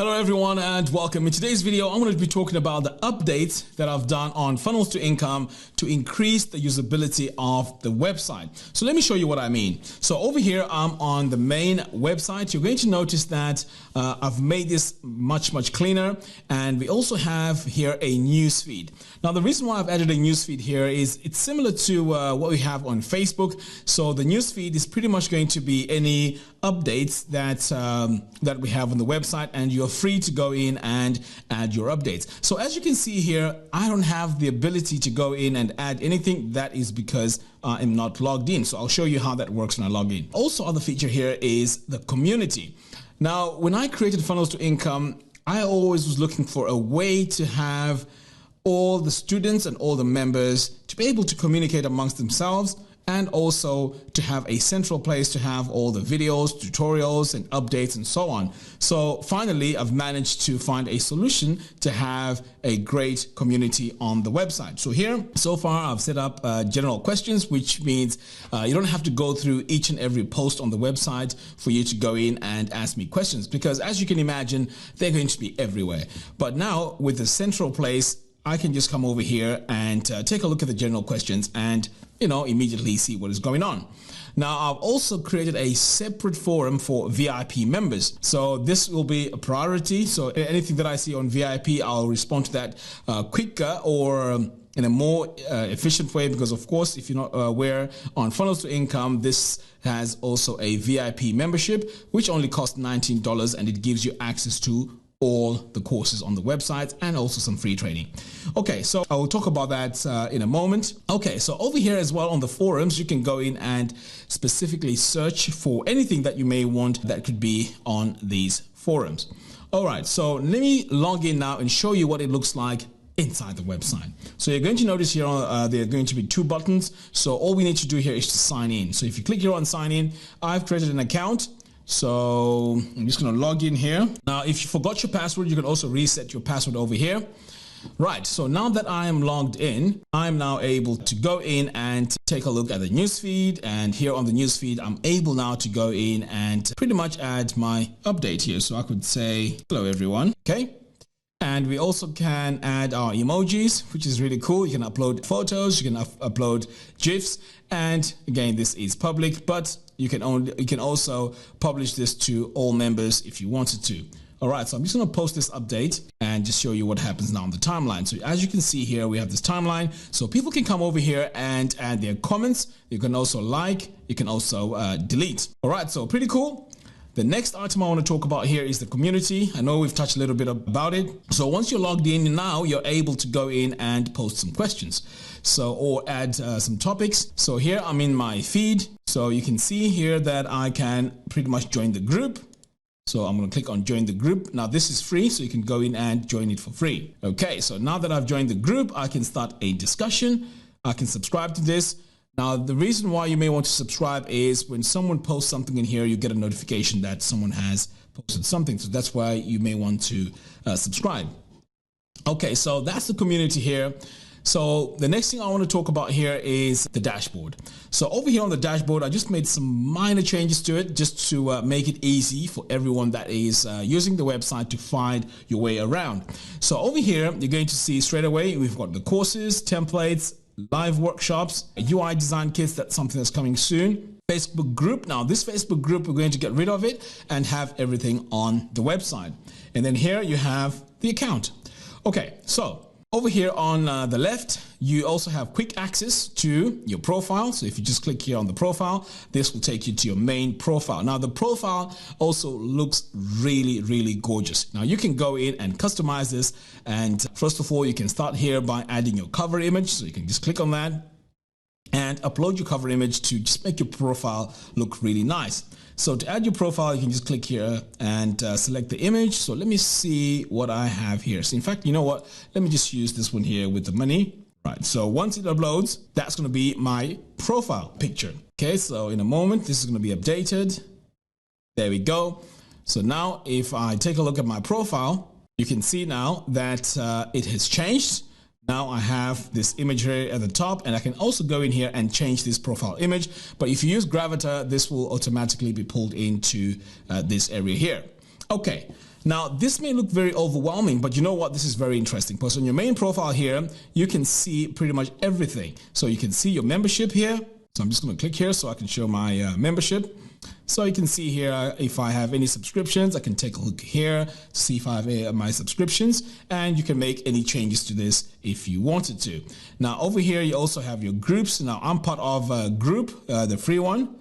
Hello everyone and welcome. In today's video, I'm going to be talking about the updates that I've done on funnels to income to increase the usability of the website. So let me show you what I mean. So over here, I'm on the main website. You're going to notice that I've made this much cleaner, and we also have here a news feed. Now the reason why I've added a news feed here is it's similar to what we have on Facebook. So the news feed is pretty much going to be any updates that we have on the website, and you're free to go in and add your updates. So as you can see here, I don't have the ability to go in and add anything. That is because I'm not logged in. So I'll show you how that works when I log in. Also, other feature here is the community. Now, when I created funnels to income, I always was looking for a way to have all the students and all the members to be able to communicate amongst themselves, and also to have a central place to have all the videos, tutorials, and updates and so on. So finally, I've managed to find a solution to have a great community on the website. So here, so far, I've set up general questions, which means you don't have to go through each and every post on the website for you to go in and ask me questions, because as you can imagine, they're going to be everywhere. But now with the central place, I can just come over here and take a look at the general questions and, immediately see what is going on. Now, I've also created a separate forum for VIP members. So this will be a priority. So anything that I see on VIP, I'll respond to that quicker or in a more efficient way, because of course, if you're not aware, on Funnels to Income, this has also a VIP membership, which only costs $19, and it gives you access to all the courses on the website and also some free training. Okay, so I will talk about that in a moment. Okay, so over here as well on the forums, you can go in and specifically search for anything that you may want that could be on these forums. All right, so let me log in now and show you what it looks like inside the website. So you're going to notice here there are going to be two buttons. So all we need to do here is to sign in. So if you click here on sign in, I've created an account. So I'm just going to log in here. Now, if you forgot your password, you can also reset your password over here. Right. So now that I am logged in, I'm now able to go in and take a look at the newsfeed. And here on the newsfeed, I'm able now to go in and pretty much add my update here. So I could say, hello, everyone. Okay. And we also can add our emojis, which is really cool. You can upload photos, you can upload GIFs. And again, this is public, but you can also publish this to all members if you wanted to. All right, so I'm just going to post this update and just show you what happens now on the timeline. So as you can see here, we have this timeline. So people can come over here and add their comments. You can also like, you can also delete. All right, so pretty cool. The next item I want to talk about here is the community. I know we've touched a little bit about it. So once you're logged in now, you're able to go in and post some questions. So, or add some topics. So here I'm in my feed. So you can see here that I can pretty much join the group. So I'm going to click on join the group. Now this is free, so you can go in and join it for free. Okay, so now that I've joined the group, I can start a discussion. I can subscribe to this. Now, the reason why you may want to subscribe is when someone posts something in here, you get a notification that someone has posted something. So that's why you may want to subscribe. Okay, so that's the community here. So the next thing I want to talk about here is the dashboard. So over here on the dashboard, I just made some minor changes to it just to make it easy for everyone that is using the website to find your way around. So over here, you're going to see straight away, we've got the courses, templates, live workshops, UI design kits. That's something that's coming soon. Facebook group. Now this Facebook group, we're going to get rid of it and have everything on the website. And then here you have the account. Okay, so over here on the left, you also have quick access to your profile. So if you just click here on the profile, this will take you to your main profile. Now the profile also looks really gorgeous. Now you can go in and customize this. And first of all, you can start here by adding your cover image. So you can just click on that and upload your cover image to just make your profile look really nice. So to add your profile, you can just click here and select the image. So let me see what I have here. So in fact, you know what? Let me just use this one here with the money. Right. So once it uploads, that's going to be my profile picture. Okay. So in a moment, this is going to be updated. There we go. So now if I take a look at my profile, you can see now that it has changed. Now I have this imagery at the top, and I can also go in here and change this profile image. But if you use Gravita, this will automatically be pulled into this area here. Okay, now this may look very overwhelming, but you know what? This is very interesting because on your main profile here, you can see pretty much everything. So you can see your membership here. So I'm just going to click here so I can show my membership. So you can see here if I have any subscriptions, I can take a look here to see if I have my subscriptions, and you can make any changes to this if you wanted to. Now over here you also have your groups. Now I'm part of a group, the free one.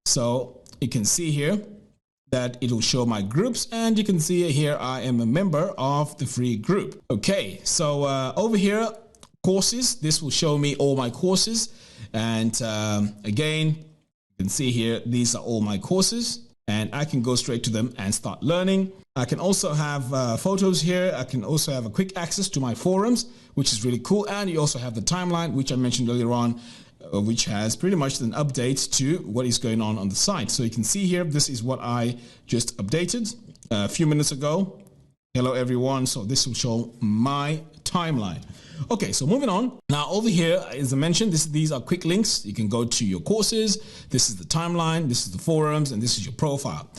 So you can see here that it will show my groups, and you can see here I am a member of the free group. Okay, so over here, courses, this will show me all my courses, and again, you can see here, these are all my courses, and I can go straight to them and start learning. I can also have photos here. I can also have a quick access to my forums, which is really cool. And you also have the timeline, which I mentioned earlier on, which has pretty much an update to what is going on the site. So you can see here, this is what I just updated a few minutes ago. Hello everyone. So this will show my timeline. Okay, so moving on. Now over here, as I mentioned, these are quick links. You can go to your courses. This is the timeline, this is the forums, and this is your profile.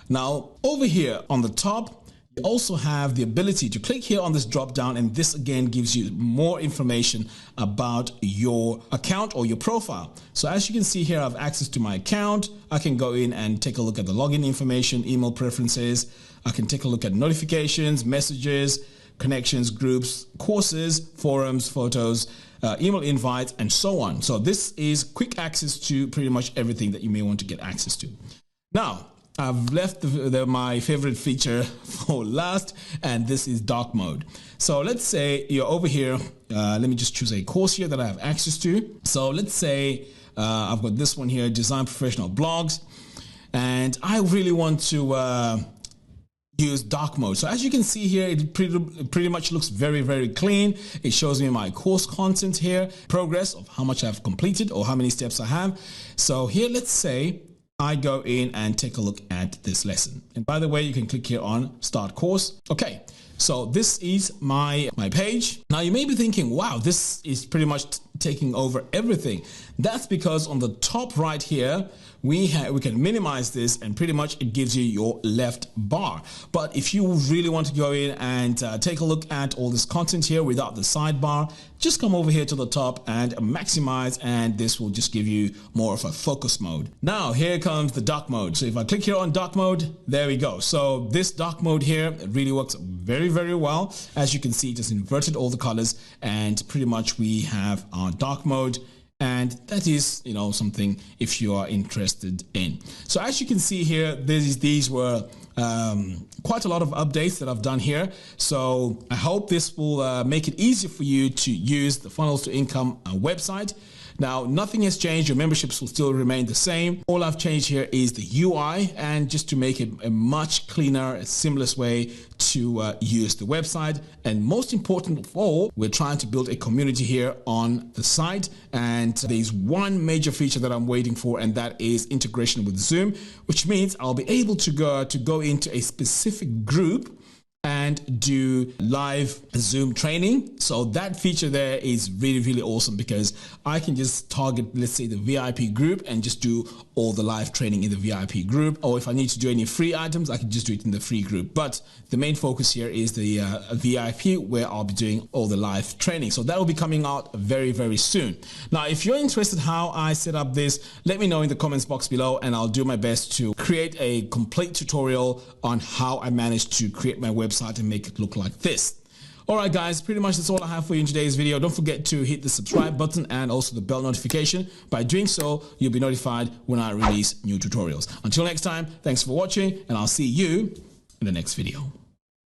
Now over here on the top, you also have the ability to click here on this drop down, and this again gives you more information about your account or your profile. So as you can see here, I have access to my account. I can go in and take a look at the login information, email preferences. I can take a look at notifications, messages, connections, groups, courses, forums, photos, email invites, and so on. So this is quick access to pretty much everything that you may want to get access to. Now, I've left my favorite feature for last, and this is dark mode. So let's say you're over here. Let me just choose a course here that I have access to. So let's say I've got this one here, Design Professional Blogs, and I really want to use dark mode. So as you can see here, it pretty much looks very, very clean. It shows me my course content here, progress of how much I've completed or how many steps I have. So here, let's say I go in and take a look at this lesson. And by the way, you can click here on Start Course. Okay, so this is my page. Now you may be thinking, wow, this is pretty much taking over everything. That's because on the top right here, we can minimize this, and pretty much it gives you your left bar. But if you really want to go in and take a look at all this content here without the sidebar, just come over here to the top and maximize, and this will just give you more of a focus mode. Now here comes the dark mode. So if I click here on dark mode, there we go. So this dark mode here, it really works very, very well. As you can see, it just inverted all the colors, and pretty much we have our dark mode. And that is, you know, something if you are interested in. So as you can see here, these were quite a lot of updates that I've done here. So I hope this will make it easier for you to use the Funnels to Income website. Now, nothing has changed. Your memberships will still remain the same. All I've changed here is the UI, and just to make it a much cleaner, seamless way to use the website. And most important of all, we're trying to build a community here on the site. And there's one major feature that I'm waiting for, and that is integration with Zoom, which means I'll be able to go into a specific group and do live Zoom training. So that feature there is really, really awesome, because I can just target, let's say, the VIP group and just do all the live training in the VIP group. Or if I need to do any free items, I can just do it in the free group. But the main focus here is the VIP, where I'll be doing all the live training. So that will be coming out very, very soon. Now, if you're interested how I set up this, let me know in the comments box below, and I'll do my best to create a complete tutorial on how I managed to create my website and make it look like this. Alright guys, pretty much that's all I have for you in today's video. Don't forget to hit the subscribe button and also the bell notification. By doing so, you'll be notified when I release new tutorials. Until next time, thanks for watching, and I'll see you in the next video.